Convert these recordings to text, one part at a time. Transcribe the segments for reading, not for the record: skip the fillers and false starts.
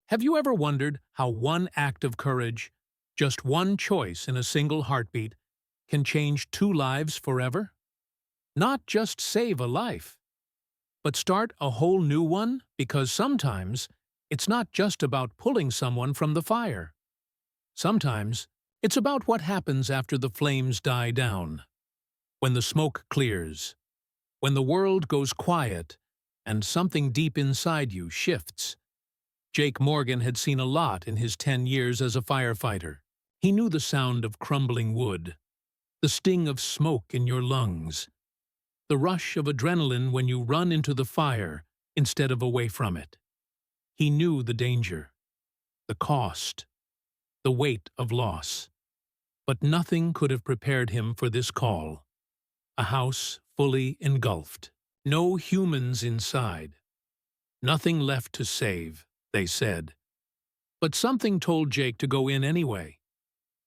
Have you ever wondered how one act of courage, just one choice in a single heartbeat, can change two lives forever? Not just save a life, but start a whole new one, because sometimes it's not just about pulling someone from the fire. Sometimes it's about what happens after the flames die down, when the smoke clears, when the world goes quiet and something deep inside you shifts. Jake Morgan had seen a lot in his 10 years as a firefighter. He knew the sound of crumbling wood, the sting of smoke in your lungs, the rush of adrenaline when you run into the fire instead of away from it. He knew the danger, the cost, the weight of loss. But nothing could have prepared him for this call. A house fully engulfed, no humans inside, nothing left to save, they said. But something told Jake to go in anyway.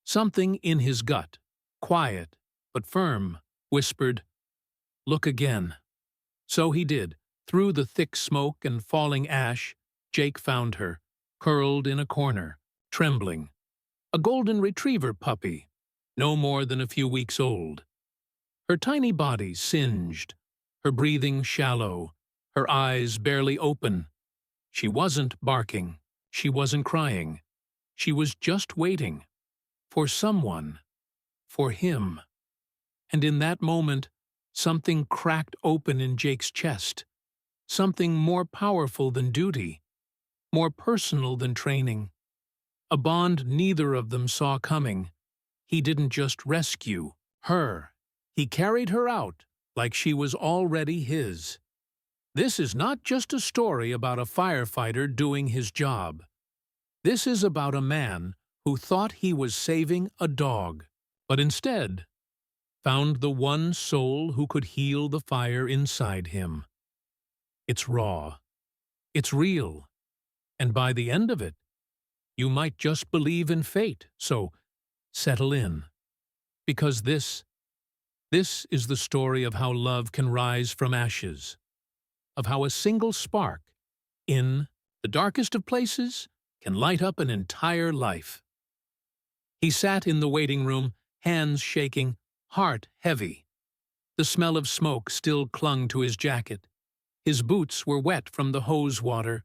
Something in his gut, quiet but firm, whispered, "Look again." So he did. Through the thick smoke and falling ash, Jake found her, curled in a corner, trembling. A golden retriever puppy, no more than a few weeks old. Her tiny body singed, her breathing shallow, her eyes barely open. She wasn't barking, she wasn't crying. She was just waiting. For someone. For him. And in that moment, something cracked open in Jake's chest. Something more powerful than duty. More personal than training. A bond neither of them saw coming. He didn't just rescue her. He carried her out like she was already his. This is not just a story about a firefighter doing his job. This is about a man who thought he was saving a dog, but instead found the one soul who could heal the fire inside him. It's raw. It's real. And by the end of it, you might just believe in fate, so settle in. Because this is the story of how love can rise from ashes, of how a single spark, in the darkest of places, can light up an entire life. He sat in the waiting room, hands shaking, heart heavy. The smell of smoke still clung to his jacket. His boots were wet from the hose water.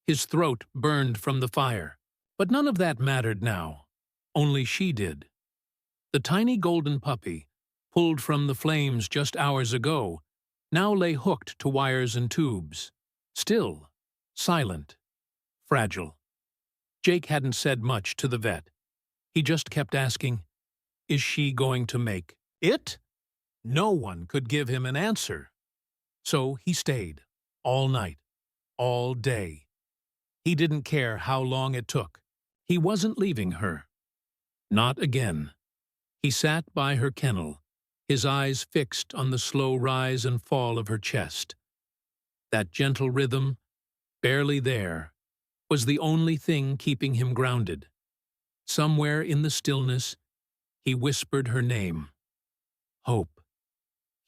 His throat burned from the fire. But none of that mattered now. Only she did. The tiny golden puppy, pulled from the flames just hours ago, now lay hooked to wires and tubes. Still, silent, fragile. Jake hadn't said much to the vet. He just kept asking, is she going to make it? No one could give him an answer. So he stayed, all night, all day. He didn't care how long it took. He wasn't leaving her. Not again. He sat by her kennel, his eyes fixed on the slow rise and fall of her chest. That gentle rhythm, barely there, was the only thing keeping him grounded. Somewhere in the stillness, he whispered her name. Hope.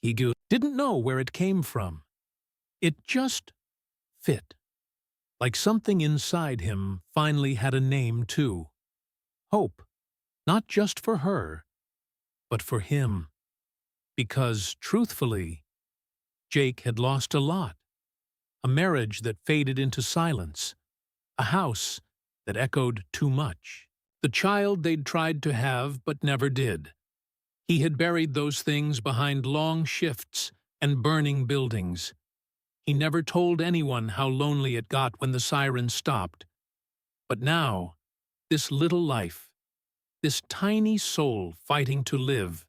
He didn't know where it came from. It just fit. Like something inside him finally had a name too. Hope. Not just for her, but for him. Because, truthfully, Jake had lost a lot. A marriage that faded into silence. A house that echoed too much. The child they'd tried to have but never did. He had buried those things behind long shifts and burning buildings. He never told anyone how lonely it got when the sirens stopped. But now, this little life, this tiny soul fighting to live,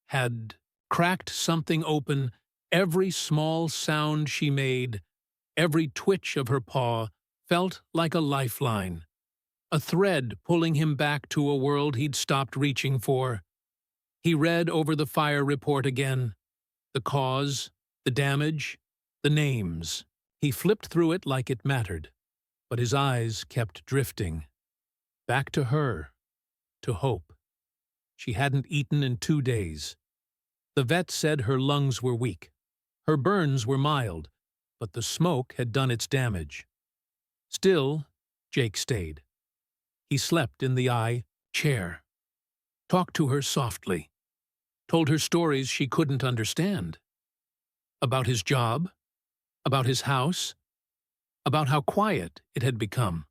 had cracked something open. Every small sound she made, every twitch of her paw, felt like a lifeline. A thread pulling him back to a world he'd stopped reaching for. He read over the fire report again. The cause, the damage, the names. He flipped through it like it mattered. But his eyes kept drifting. Back to her. To Hope. She hadn't eaten in 2 days. The vet said her lungs were weak. Her burns were mild, but the smoke had done its damage. Still, Jake stayed. He slept in the chair, talked to her softly, told her stories she couldn't understand. About his job, about his house, about how quiet it had become.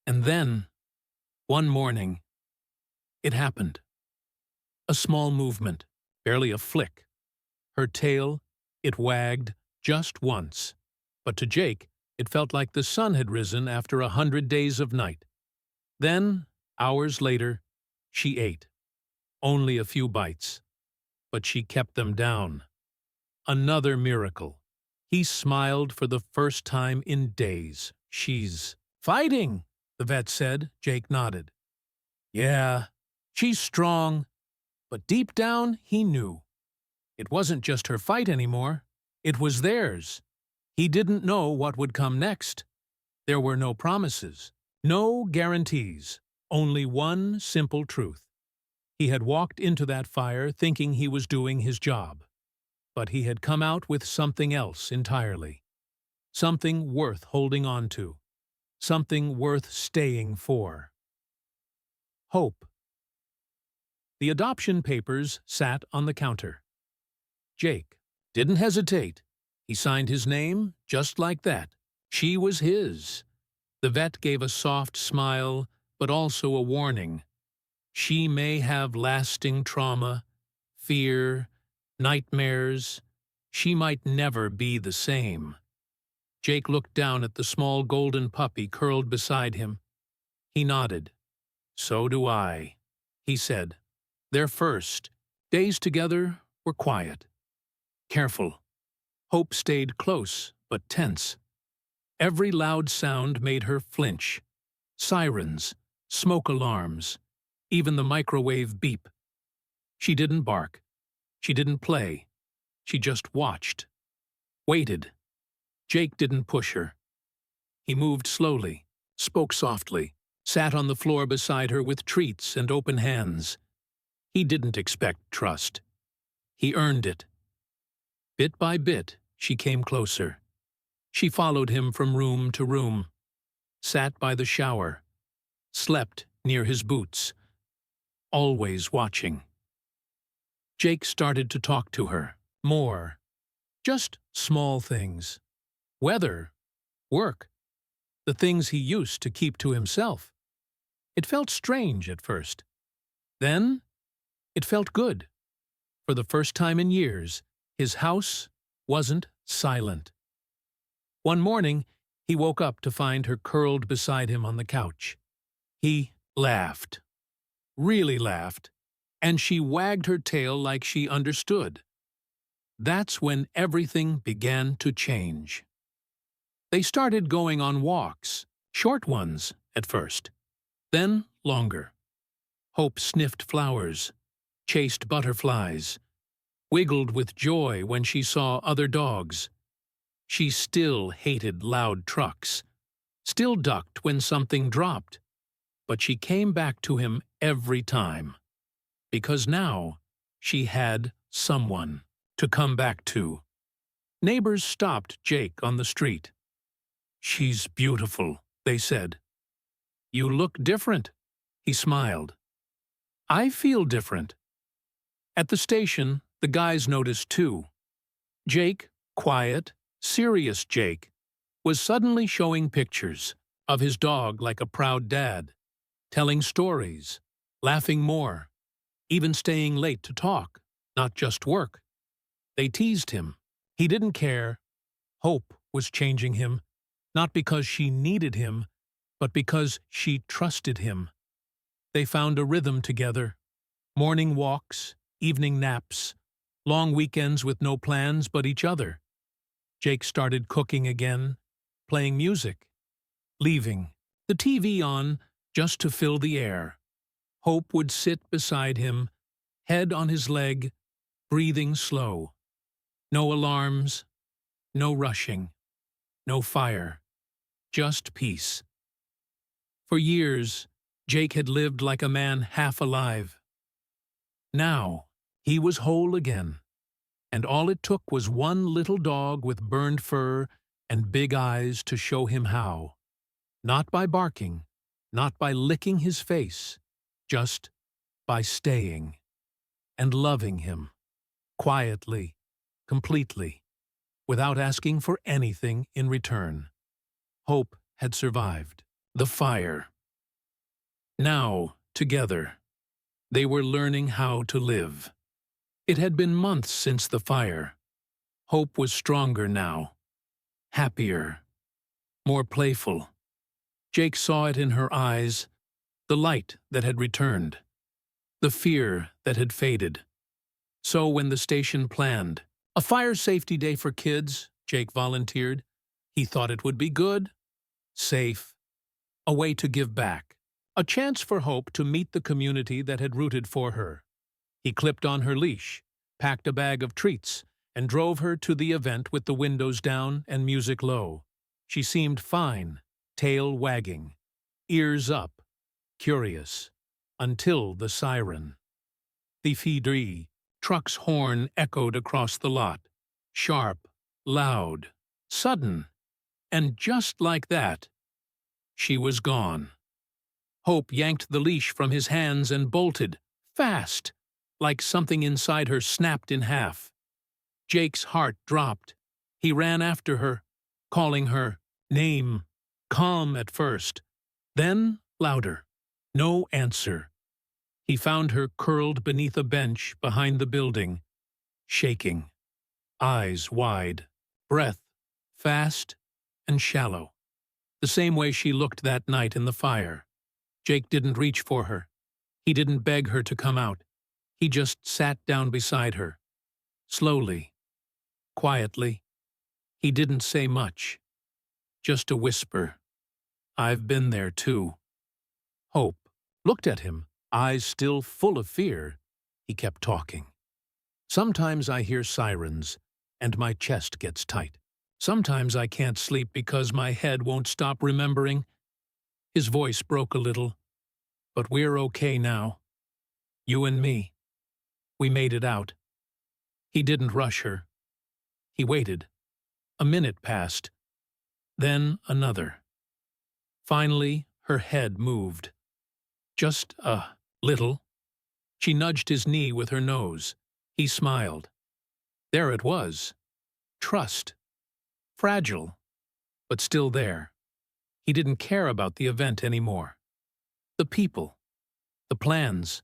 And then, one morning, it happened. A small movement, barely a flick. Her tail, it wagged just once. But to Jake, it felt like the sun had risen after 100 days of night. Then, hours later, she ate. Only a few bites. But she kept them down. Another miracle. He smiled for the first time in days. She's fighting, the vet said. Jake nodded. Yeah, she's strong. But deep down, he knew. It wasn't just her fight anymore. It was theirs. He didn't know what would come next. There were no promises, no guarantees, only one simple truth. He had walked into that fire thinking he was doing his job. But he had come out with something else entirely. Something worth holding on to. Something worth staying for. Hope. The adoption papers sat on the counter. Jake didn't hesitate. He signed his name just like that. She was his. The vet gave a soft smile, but also a warning. She may have lasting trauma, fear, nightmares. She might never be the same. Jake looked down at the small golden puppy curled beside him. He nodded. So do I, he said. Their first days together were quiet. Careful. Hope stayed close, but tense. Every loud sound made her flinch. Sirens, smoke alarms, even the microwave beep. She didn't bark. She didn't play. She just watched. Waited. Jake didn't push her. He moved slowly, spoke softly, sat on the floor beside her with treats and open hands. He didn't expect trust. He earned it. Bit by bit, she came closer. She followed him from room to room, sat by the shower, slept near his boots, always watching. Jake started to talk to her, more. Just small things. Weather, work, the things he used to keep to himself. It felt strange at first. Then, it felt good. For the first time in years, his house wasn't silent. One morning, he woke up to find her curled beside him on the couch. He laughed. Really laughed. And she wagged her tail like she understood. That's when everything began to change. They started going on walks, short ones at first, then longer. Hope sniffed flowers, chased butterflies, wiggled with joy when she saw other dogs. She still hated loud trucks, still ducked when something dropped, but she came back to him every time. Because now she had someone to come back to. Neighbors stopped Jake on the street. She's beautiful, they said. You look different, he smiled. I feel different. At the station, the guys noticed too. Jake, quiet, serious Jake, was suddenly showing pictures of his dog like a proud dad, telling stories, laughing more, even staying late to talk, not just work. They teased him. He didn't care. Hope was changing him, not because she needed him, but because she trusted him. They found a rhythm together. Morning walks, evening naps, long weekends with no plans but each other. Jake started cooking again, playing music, leaving the TV on just to fill the air. Hope would sit beside him, head on his leg, breathing slow. No alarms, no rushing, no fire, just peace. For years, Jake had lived like a man half alive. Now, he was whole again, and all it took was one little dog with burned fur and big eyes to show him how. Not by barking, not by licking his face, just by staying and loving him, quietly, completely, without asking for anything in return. Hope had survived the fire. Now, together, they were learning how to live. It had been months since the fire. Hope was stronger now, happier, more playful. Jake saw it in her eyes, the light that had returned, the fear that had faded. So when the station planned a fire safety day for kids, Jake volunteered. He thought it would be good, safe, a way to give back, a chance for Hope to meet the community that had rooted for her. He clipped on her leash, packed a bag of treats, and drove her to the event with the windows down and music low. She seemed fine, tail wagging, ears up, curious, until the siren. The Fidri truck's horn echoed across the lot, sharp, loud, sudden, and just like that, she was gone. Hope yanked the leash from his hands and bolted, fast, like something inside her snapped in half. Jake's heart dropped. He ran after her, calling her name, calm at first, then louder. No answer. He found her curled beneath a bench behind the building, shaking, eyes wide, breath fast and shallow, the same way she looked that night in the fire. Jake didn't reach for her. He didn't beg her to come out. He just sat down beside her, slowly, quietly. He didn't say much, just a whisper. "I've been there too." Hope looked at him, eyes still full of fear. He kept talking. "Sometimes I hear sirens, and my chest gets tight. Sometimes I can't sleep because my head won't stop remembering." His voice broke a little. "But we're okay now. You and me. We made it out." He didn't rush her. He waited. A minute passed. Then another. Finally, her head moved. Just a little. She nudged his knee with her nose. He smiled. There it was. Trust. Fragile, but still there. He didn't care about the event anymore. The people. The plans.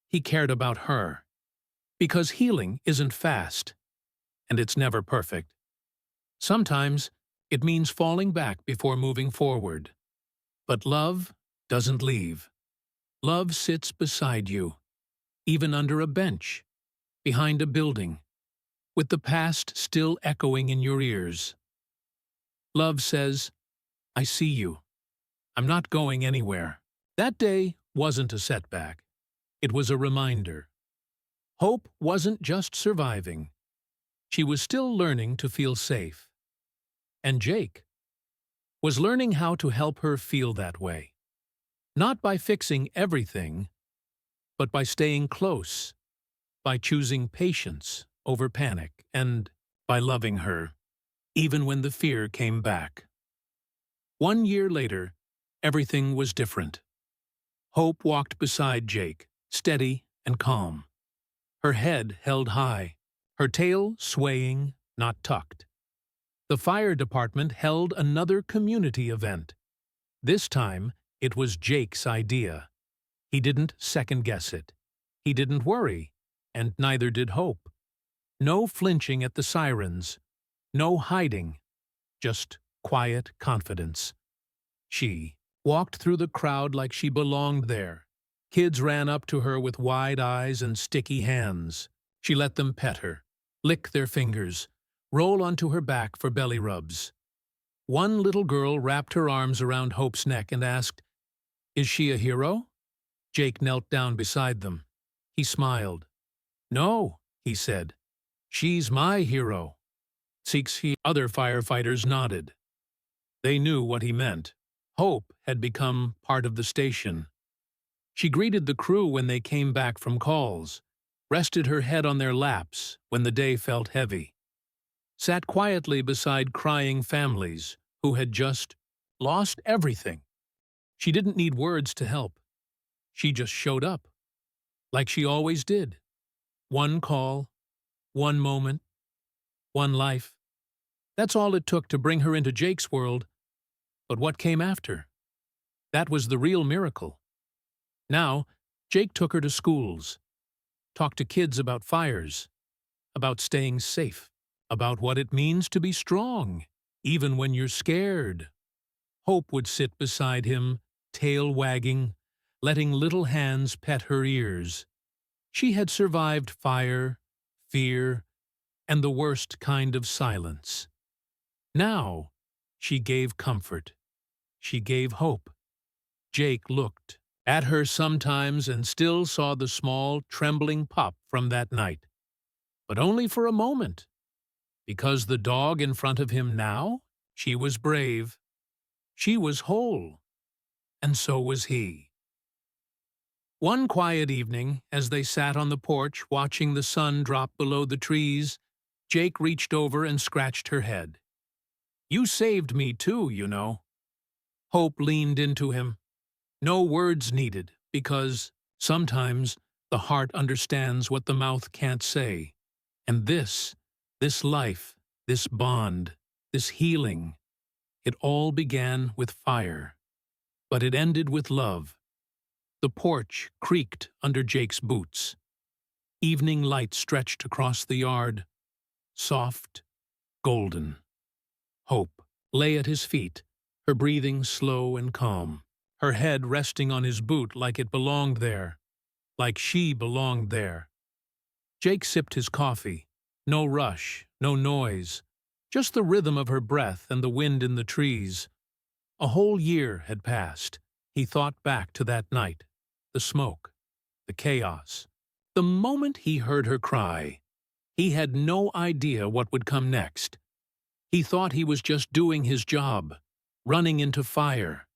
He cared about her. Because healing isn't fast. And it's never perfect. Sometimes it means falling back before moving forward. But love doesn't leave. Love sits beside you, even under a bench, behind a building, with the past still echoing in your ears. Love says, "I see you. I'm not going anywhere." That day wasn't a setback. It was a reminder. Hope wasn't just surviving. She was still learning to feel safe. And Jake was learning how to help her feel that way. Not by fixing everything, but by staying close, by choosing patience over panic, and by loving her, even when the fear came back. 1 year later, everything was different. Hope walked beside Jake, steady and calm. Her head held high, her tail swaying, not tucked. The fire department held another community event. This time, it was Jake's idea. He didn't second-guess it. He didn't worry, and neither did Hope. No flinching at the sirens, no hiding, just quiet confidence. She walked through the crowd like she belonged there. Kids ran up to her with wide eyes and sticky hands. She let them pet her, lick their fingers, roll onto her back for belly rubs. One little girl wrapped her arms around Hope's neck and asked, "Is she a hero?" Jake knelt down beside them. He smiled. "No," he said. "She's my hero." 6 other firefighters nodded. They knew what he meant. Hope had become part of the station. She greeted the crew when they came back from calls, rested her head on their laps when the day felt heavy, sat quietly beside crying families who had just lost everything. She didn't need words to help. She just showed up, like she always did. One call, one moment, one life. That's all it took to bring her into Jake's world. But what came after? That was the real miracle. Now, Jake took her to schools, talked to kids about fires, about staying safe, about what it means to be strong, even when you're scared. Hope would sit beside him, tail wagging, letting little hands pet her ears. She had survived fire, fear, and the worst kind of silence. Now, she gave comfort. She gave hope. Jake looked at her sometimes and still saw the small, trembling pup from that night. But only for a moment. Because the dog in front of him now, she was brave. She was whole. And so was he. One quiet evening, as they sat on the porch watching the sun drop below the trees, Jake reached over and scratched her head. "You saved me too, you know." Hope leaned into him. No words needed, because sometimes the heart understands what the mouth can't say. And this life, this bond, this healing, it all began with fire. But it ended with love. The porch creaked under Jake's boots. Evening light stretched across the yard, soft, golden. Hope lay at his feet, her breathing slow and calm, her head resting on his boot like it belonged there, like she belonged there. Jake sipped his coffee. No rush, no noise, just the rhythm of her breath and the wind in the trees. A whole year had passed. He thought back to that night, the smoke, the chaos. The moment he heard her cry, he had no idea what would come next. He thought he was just doing his job, running into fire,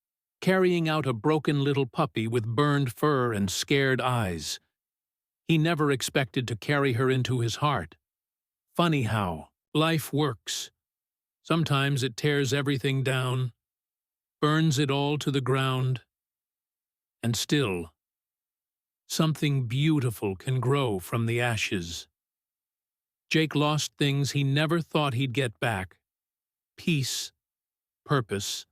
carrying out a broken little puppy with burned fur and scared eyes. He never expected to carry her into his heart. Funny how life works. Sometimes it tears everything down, burns it all to the ground, and still, something beautiful can grow from the ashes. Jake lost things he never thought he'd get back. Peace, purpose,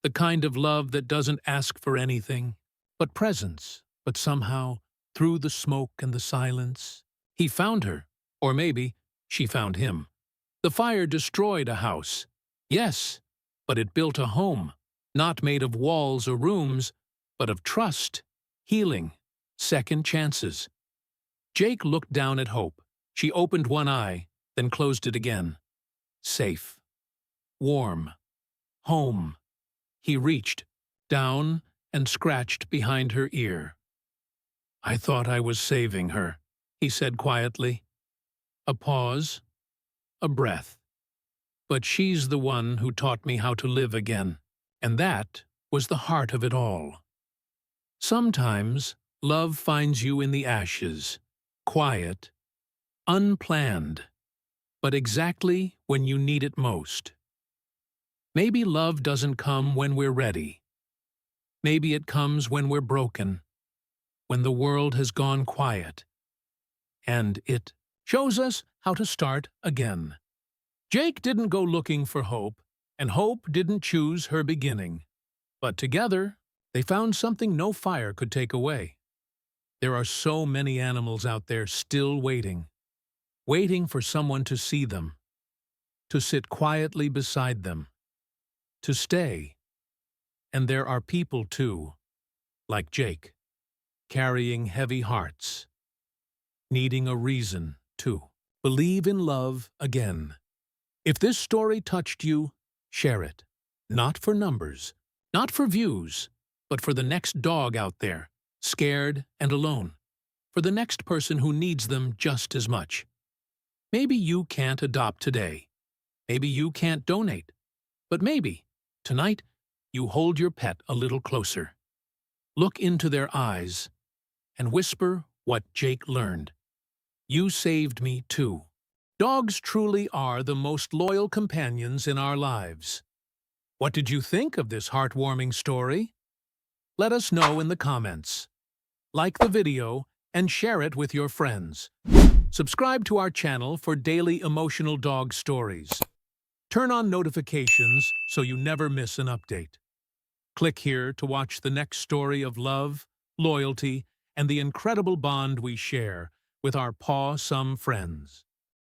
the kind of love that doesn't ask for anything, but presence. But somehow, through the smoke and the silence, he found her, or maybe she found him. The fire destroyed a house, yes, but it built a home, not made of walls or rooms, but of trust, healing, second chances. Jake looked down at Hope. She opened one eye, then closed it again. Safe. Warm. Home. He reached down and scratched behind her ear. "I thought I was saving her," he said quietly. A pause. A breath. "But she's the one who taught me how to live again." And that was the heart of it all. Sometimes love finds you in the ashes, quiet, unplanned, but exactly when you need it most. Maybe love doesn't come when we're ready. Maybe it comes when we're broken, when the world has gone quiet, and it shows us how to start again. Jake didn't go looking for hope, and hope didn't choose her beginning. But together, they found something no fire could take away. There are so many animals out there still waiting for someone to see them, to sit quietly beside them, to stay. And there are people, too, like Jake, carrying heavy hearts, needing a reason to believe in love again. If this story touched you, share it. Not for numbers, not for views, but for the next dog out there, scared and alone. For the next person who needs them just as much. Maybe you can't adopt today. Maybe you can't donate. But maybe, tonight, you hold your pet a little closer. Look into their eyes and whisper what Jake learned. "You saved me too." Dogs truly are the most loyal companions in our lives. What did you think of this heartwarming story? Let us know in the comments. Like the video and share it with your friends. Subscribe to our channel for daily emotional dog stories. Turn on notifications so you never miss an update. Click here to watch the next story of love, loyalty, and the incredible bond we share with our paw-some friends.